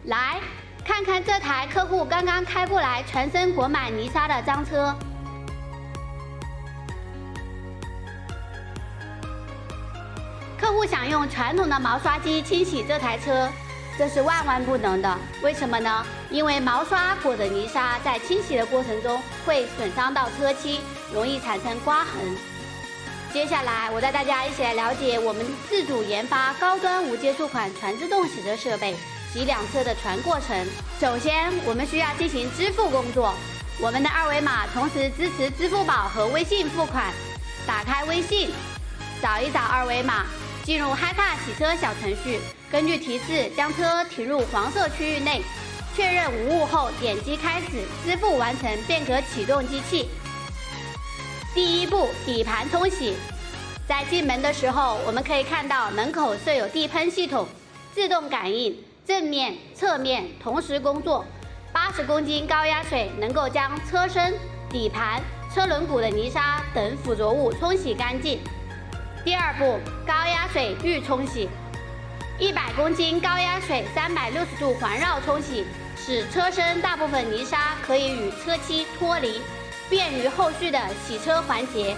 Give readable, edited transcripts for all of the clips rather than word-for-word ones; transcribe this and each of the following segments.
来，看看这台客户刚刚开过来，全身裹满泥沙的脏车。客户想用传统的毛刷机清洗这台车，这是万万不能的。为什么呢？因为毛刷裹的泥沙在清洗的过程中会损伤到车漆，容易产生刮痕。接下来，我带大家一起来了解我们自主研发高端无接触款全自动洗车设备洗两车的全过程。首先，我们需要进行支付工作。我们的二维码同时支持支付宝和微信付款。打开微信，扫一扫二维码，进入嗨卡洗车小程序，根据提示将车停入黄色区域内，确认无误后点击开始，支付完成便可启动机器。第一步，底盘冲洗。在进门的时候，我们可以看到门口设有地喷系统，自动感应，正面、侧面同时工作。80公斤高压水能够将车身、底盘、车轮毂的泥沙等附着物冲洗干净。第二步，高压水预冲洗。100公斤高压水360度环绕冲洗，使车身大部分泥沙可以与车漆脱离，便于后续的洗车环节。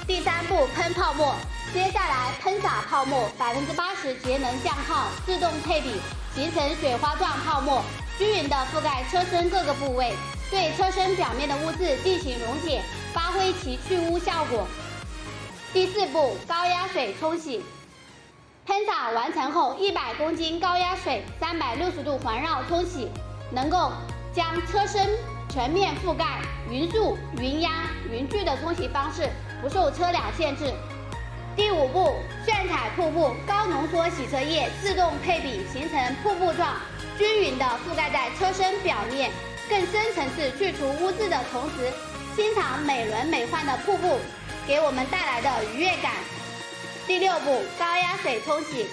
第三步，喷泡沫。接下来喷洒泡沫，80%节能降耗，自动配比，形成水花状泡沫，均匀地覆盖车身各个部位，对车身表面的污渍进行溶解，发挥其去污效果。第四步，高压水冲洗。喷洒完成后，100公斤高压水360度环绕冲洗，能够将车身全面覆盖，匀速、匀压、匀距的冲洗方式，不受车辆限制。第五步，炫彩瀑布高浓缩洗车液自动配比，形成瀑布状，均匀地覆盖在车身表面，更深层次去除污渍的同时，欣赏美轮美奂的瀑布给我们带来的愉悦感。第六步，高压水冲洗。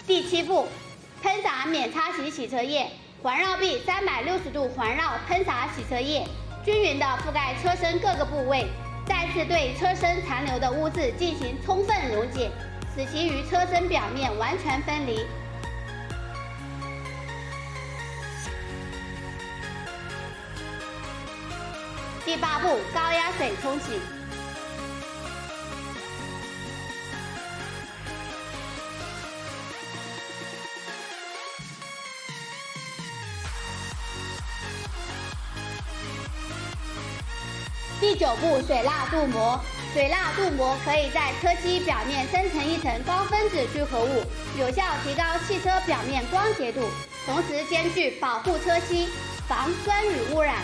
第七步，喷洒免擦洗洗车液，环绕臂360度环绕喷洒洗车液，均匀地覆盖车身各个部位，再次对车身残留的污渍进行充分溶解，使其与车身表面完全分离。第八步，高压水冲洗。第九步，水蜡镀膜。水蜡镀膜可以在车漆表面生成一层高分子聚合物，有效提高汽车表面光洁度，同时兼具保护车漆、防酸雨污染、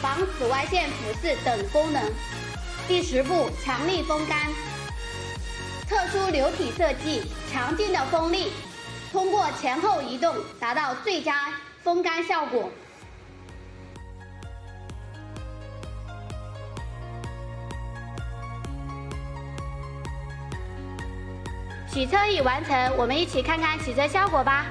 防紫外线腐蚀等功能。第10步，强力风干。特殊流体设计，强劲的风力，通过前后移动达到最佳风干效果。洗车已完成，我们一起看看洗车效果吧。